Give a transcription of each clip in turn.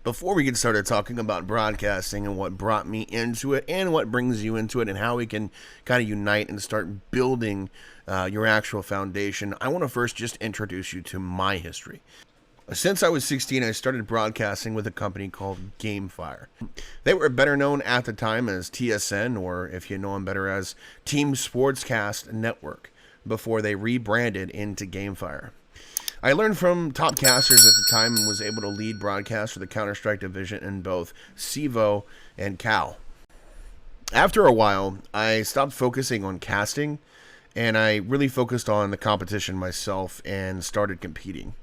Before we get started talking about broadcasting and what brought me into it and what brings you into it and how we can kind of unite and start building your actual foundation, I want to first just introduce you to my history. Since I was 16, I started broadcasting with a company called GameFire. They were better known at the time as TSN, or if you know them better as Team Sportscast Network, before they rebranded into GameFire. I learned from top casters at the time and was able to lead broadcasts for the Counter-Strike division in both CVO and CAL. After a while, I stopped focusing on casting, and I really focused on the competition myself and started competing.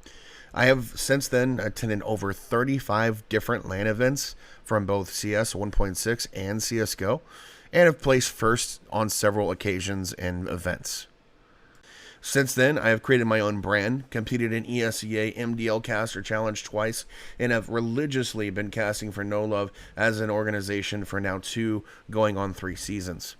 I have since then attended over 35 different LAN events from both CS 1.6 and CSGO, and have placed first on several occasions and events. Since then, I have created my own brand, competed in ESEA MDL Caster Challenge twice, and have religiously been casting for No Love as an organization for now 2 going on 3 seasons.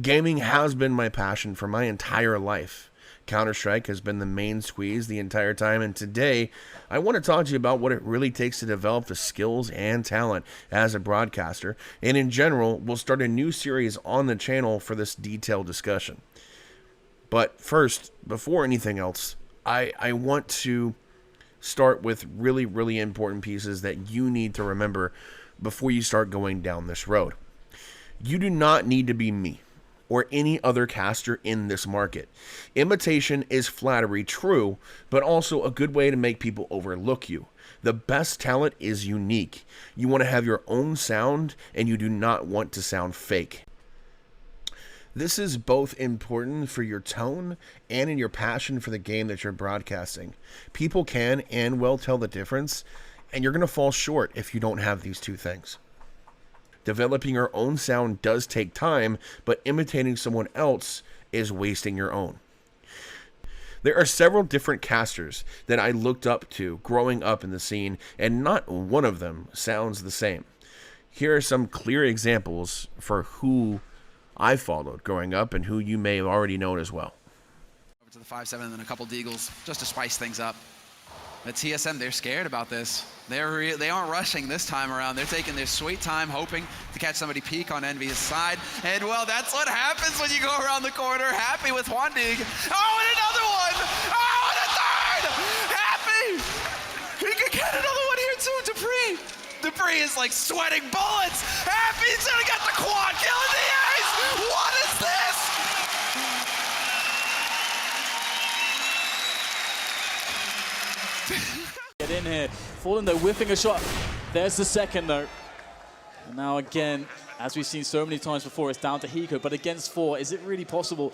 Gaming has been my passion for my entire life. Counter-Strike has been the main squeeze the entire time, and today I want to talk to you about what it really takes to develop the skills and talent as a broadcaster, and in general, we'll start a new series on the channel for this detailed discussion. But first, before anything else, I want to start with really important pieces that you need to remember before you start going down this road. You do not need to be me or any other caster in this market. Imitation is flattery, true, but also a good way to make people overlook you. The best talent is unique. You want to have your own sound, and you do not want to sound fake. This is both important for your tone and in your passion for the game that you're broadcasting. People can and will tell the difference, and you're going to fall short if you don't have these two things. Developing your own sound does take time, but imitating someone else is wasting your own. There are several different casters that I looked up to growing up in the scene, and not one of them sounds the same. Here are some clear examples for who I followed growing up and who you may have already known as well. Over to the 5-7 and then a couple deagles just to spice things up. But TSM, they're scared about this. They aren't rushing this time around. They're taking their sweet time, hoping to catch somebody peek on Envy's side. And well, that's what happens when you go around the corner. Happy with one dig. Oh, and another one! Oh, and a third! Happy! He could get another one here too, Dupree. Dupree is like sweating bullets. Happy's gonna get the quad kill in the ace! What is this? Get in here. Fallen though, whiffing a shot. There's the second though. And now again, as we've seen so many times before, it's down to Hiko, but against 4, is it really possible?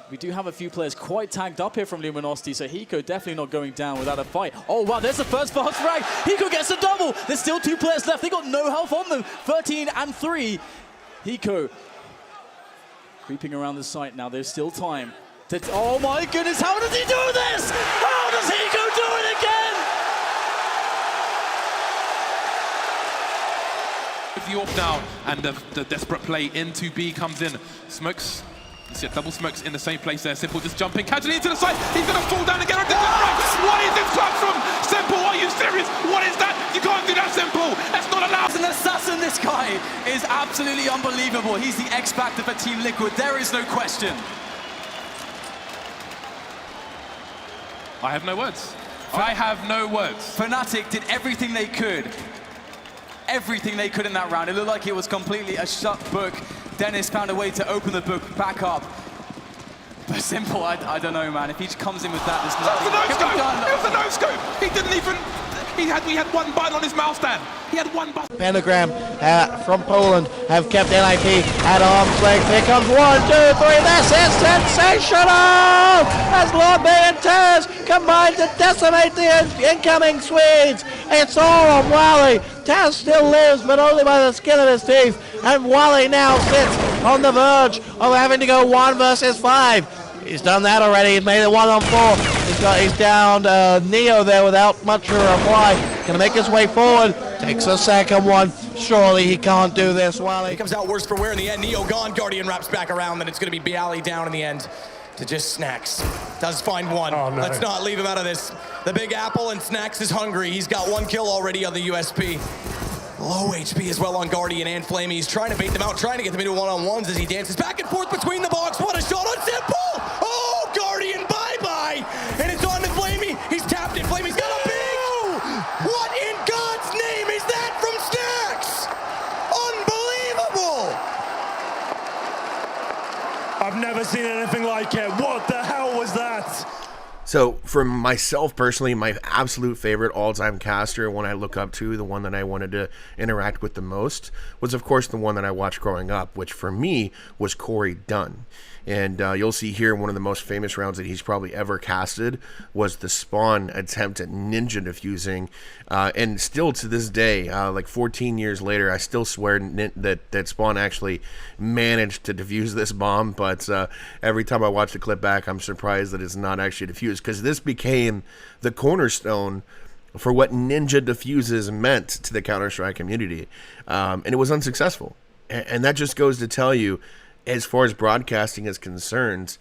We do have a few players quite tagged up here from Luminosity, so Hiko definitely not going down without a fight. Oh wow, there's the first fast frag. Hiko gets a double. There's still 2 players left. They got no health on them. 13 and 3. Hiko creeping around the site now. There's still time. Oh my goodness, how does he do this? How does Hiko do it again? The AWP now, and the desperate play into B comes in. Smokes. You see double smokes in the same place there. Simple just jumping casually into the site. He's going to fall down again. What is this clutch from Simple? Are you serious? What is that? You can't do that, Simple. That's not allowed. As an assassin, this guy is absolutely unbelievable. He's the X Factor for Team Liquid. There is no question. I have no words. I have no words. Fnatic did everything they could. Everything they could in that round. It looked like it was completely a shut book. Dennis found a way to open the book back up. But Simple, I don't know, man. If he just comes in with that, there's nothing. It was a no-scope. He didn't even. We had one button on his mouse stand. He had one button. Pentagram from Poland have kept NIP at arm's length. Here comes 1, 2, 3. This is sensational! As Lobby and Taz combine to decimate the incoming Swedes. It's all on Wally. Taz still lives, but only by the skin of his teeth. And Wally now sits on the verge of having to go 1 versus 5. He's done that already. He's made it 1-on-4. He's downed Neo there without much of a reply. Gonna make his way forward. Takes a second one. Surely he can't do this, Wally. He comes out worse for wear in the end. Neo gone. Guardian wraps back around. Then it's gonna be Bialy down in the end to just Snacks. Does find one. Oh, no. Let's not leave him out of this. The Big Apple and Snacks is hungry. He's got 1 kill already on the USP. Low HP as well on Guardian and Flamey. He's trying to bait them out, trying to get them into one-on-ones as he dances back and forth between the box. What a shot on Simple! Oh, Guardian, bye-bye! And it's on to Flamey. He's tapped it. Flamey's got a big... What in God's name is that from Stacks? Unbelievable! I've never seen anything like it. What the hell was that? So for myself personally, my absolute favorite all-time caster, one I look up to, the one that I wanted to interact with the most, was of course the one that I watched growing up, which for me was Corey Dunn. And you'll see here one of the most famous rounds that he's probably ever casted was the Spawn attempt at ninja defusing. And still to this day, like 14 years later, I still swear that Spawn actually managed to defuse this bomb. But every time I watch the clip back, I'm surprised that it's not actually defused, because this became the cornerstone for what ninja defuses meant to the Counter-Strike community. And it was unsuccessful. And that just goes to tell you, as far as broadcasting is concerned,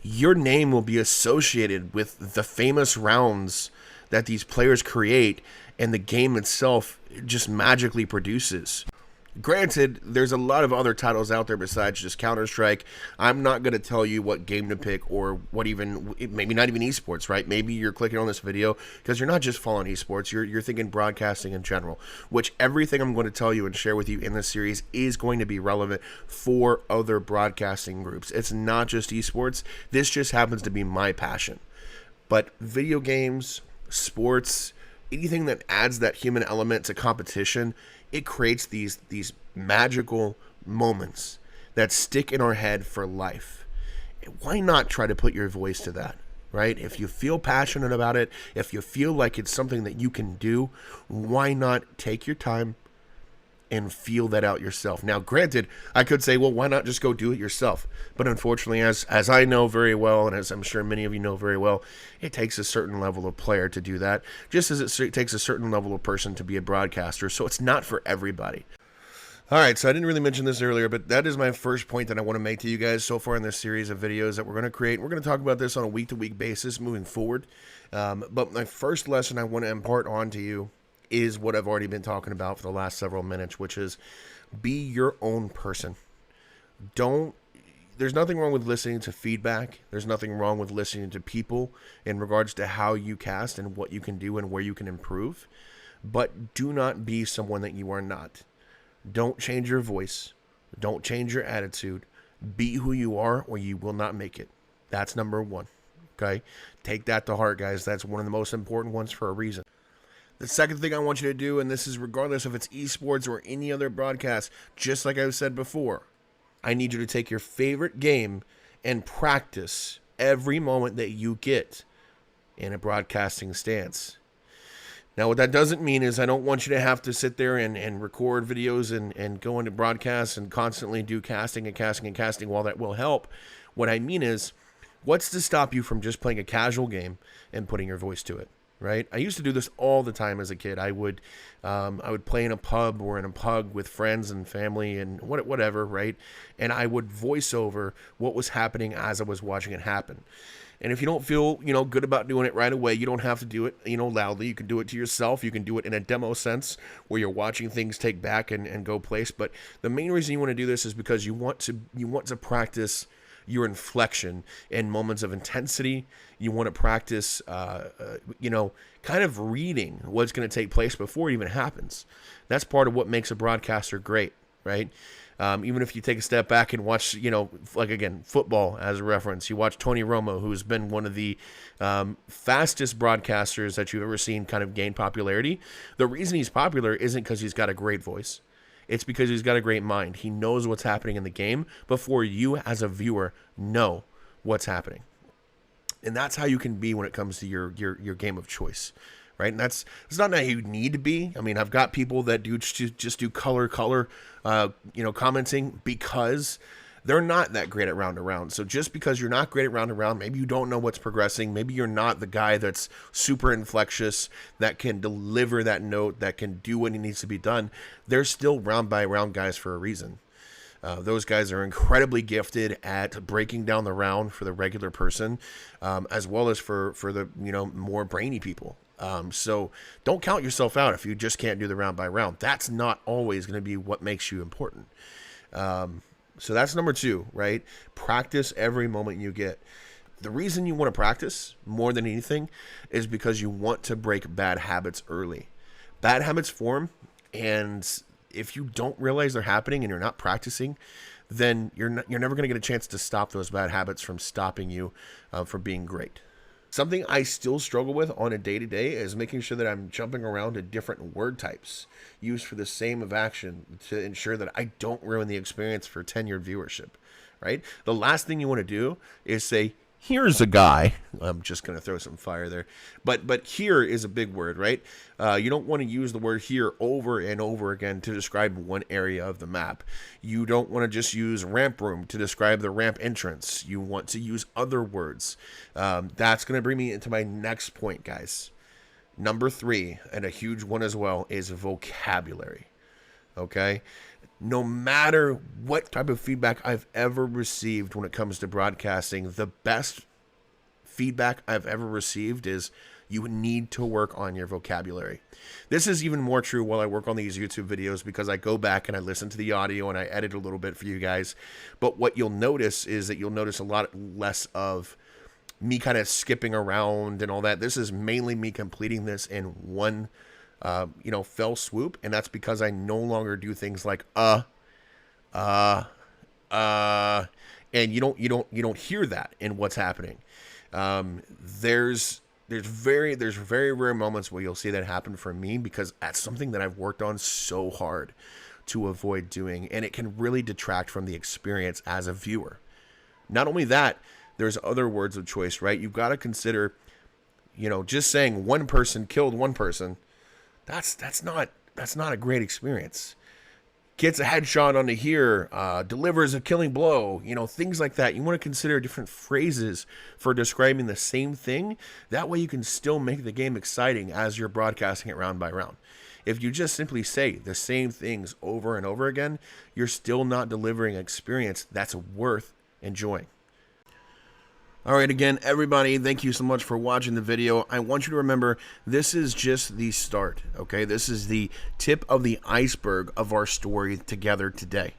your name will be associated with the famous rounds that these players create, and the game itself just magically produces. Granted, there's a lot of other titles out there besides just Counter-Strike. I'm not going to tell you what game to pick, or what even, maybe not even esports, right? Maybe you're clicking on this video because you're not just following esports, you're thinking broadcasting in general, which everything I'm going to tell you and share with you in this series is going to be relevant for other broadcasting groups. It's not just esports. This just happens to be my passion. But video games, sports, anything that adds that human element to competition, it creates these magical moments that stick in our head for life. Why not try to put your voice to that, right? If you feel passionate about it, if you feel like it's something that you can do, why not take your time and feel that out yourself? Now, granted, I could say, well, why not just go do it yourself? But unfortunately, as I know very well, and as I'm sure many of you know very well, it takes a certain level of player to do that, just as it takes a certain level of person to be a broadcaster. So it's not for everybody. All right, so I didn't really mention this earlier, but that is my first point that I want to make to you guys so far in this series of videos that we're going to create. We're going to talk about this on a week-to-week basis moving forward. But my first lesson I want to impart on to you is what I've already been talking about for the last several minutes, which is be your own person. There's nothing wrong with listening to feedback. There's nothing wrong with listening to people in regards to how you cast and what you can do and where you can improve. But do not be someone that you are not. Don't change your voice. Don't change your attitude. Be who you are, or you will not make it. That's number one. Okay? Take that to heart, guys. That's one of the most important ones for a reason. The second thing I want you to do, and this is regardless if it's esports or any other broadcast, just like I've said before, I need you to take your favorite game and practice every moment that you get in a broadcasting stance. Now, what that doesn't mean is I don't want you to have to sit there and record videos and go into broadcasts and constantly do casting and casting and casting. While that will help, what I mean is, what's to stop you from just playing a casual game and putting your voice to it? Right? I used to do this all the time as a kid. I would play in a pub or in a pub with friends and family and whatever, right? And I would voice over what was happening as I was watching it happen. And if you don't feel, good about doing it right away, you don't have to do it, loudly. You can do it to yourself. You can do it in a demo sense where you're watching things take back and go place. But the main reason you want to do this is because you want to practice your inflection in moments of intensity. You want to practice, kind of reading what's going to take place before it even happens. That's part of what makes a broadcaster great, right? Even if you take a step back and watch, like again, football as a reference, you watch Tony Romo, who's been one of the fastest broadcasters that you've ever seen kind of gain popularity. The reason he's popular isn't because he's got a great voice. It's because he's got a great mind. He knows what's happening in the game before you as a viewer know what's happening. And that's how you can be when it comes to your game of choice, right? And it's not how you need to be. I mean, I've got people that just do color, commenting because they're not that great at round to round. So just because you're not great at round to round, maybe you don't know what's progressing. Maybe you're not the guy that's super inflectious, that can deliver that note, that can do what needs to be done. They're still round by round guys for a reason. Those guys are incredibly gifted at breaking down the round for the regular person, as well as for the more brainy people. So don't count yourself out if you just can't do the round by round. That's not always going to be what makes you important. So that's number 2, right? Practice every moment you get. The reason you want to practice more than anything is because you want to break bad habits early. Bad habits form, and if you don't realize they're happening and you're not practicing, then you're never going to get a chance to stop those bad habits from stopping you from being great. Something I still struggle with on a day-to-day is making sure that I'm jumping around to different word types used for the same of action to ensure that I don't ruin the experience for tenured viewership, right? The last thing you want to do is say, here's a guy. I'm just going to throw some fire there. But here is a big word, right? You don't want to use the word here over and over again to describe one area of the map. You don't want to just use ramp room to describe the ramp entrance. You want to use other words. That's going to bring me into my next point, guys. Number 3, and a huge one as well, is vocabulary. Okay? No matter what type of feedback I've ever received when it comes to broadcasting, the best feedback I've ever received is you need to work on your vocabulary. This is even more true while I work on these YouTube videos because I go back and I listen to the audio and I edit a little bit for you guys. But what you'll notice is that you'll notice a lot less of me kind of skipping around and all that. This is mainly me completing this in one fell swoop, and that's because I no longer do things like and you don't hear that in what's happening. There's very rare moments where you'll see that happen for me because that's something that I've worked on so hard to avoid doing, and it can really detract from the experience as a viewer. Not only that, there's other words of choice, right? You've got to consider, just saying one person killed one person. That's not a great experience. Gets a headshot onto here, delivers a killing blow, things like that. You want to consider different phrases for describing the same thing. That way you can still make the game exciting as you're broadcasting it round by round. If you just simply say the same things over and over again, you're still not delivering an experience that's worth enjoying. All right, again, everybody, thank you so much for watching the video. I want you to remember, this is just the start, okay? This is the tip of the iceberg of our story together today,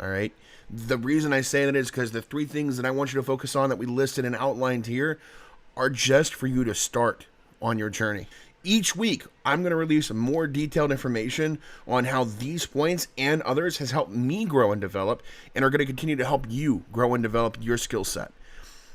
all right? The reason I say that is because the 3 things that I want you to focus on that we listed and outlined here are just for you to start on your journey. Each week, I'm going to release more detailed information on how these points and others has helped me grow and develop and are going to continue to help you grow and develop your skill set.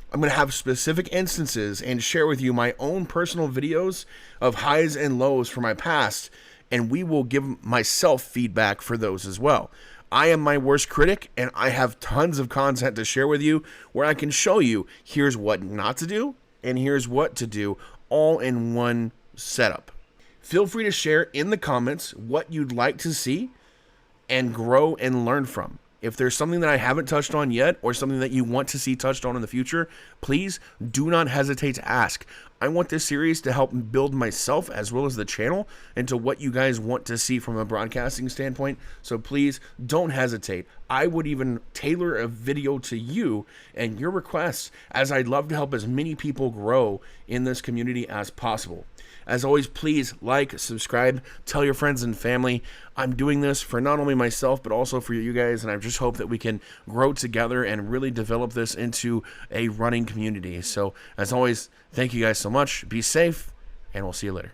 I'm going to have specific instances and share with you my own personal videos of highs and lows from my past, and we will give myself feedback for those as well. I am my worst critic, and I have tons of content to share with you where I can show you here's what not to do and here's what to do, all in one setup. Feel free to share in the comments what you'd like to see and grow and learn from. If there's something that I haven't touched on yet or something that you want to see touched on in the future, please do not hesitate to ask. I want this series to help build myself as well as the channel into what you guys want to see from a broadcasting standpoint. So please don't hesitate. I would even tailor a video to you and your requests, as I'd love to help as many people grow in this community as possible. As always, please like, subscribe, tell your friends and family. I'm doing this for not only myself, but also for you guys, and I just hope that we can grow together and really develop this into a running community. So, as always, thank you guys so much. Be safe, and we'll see you later.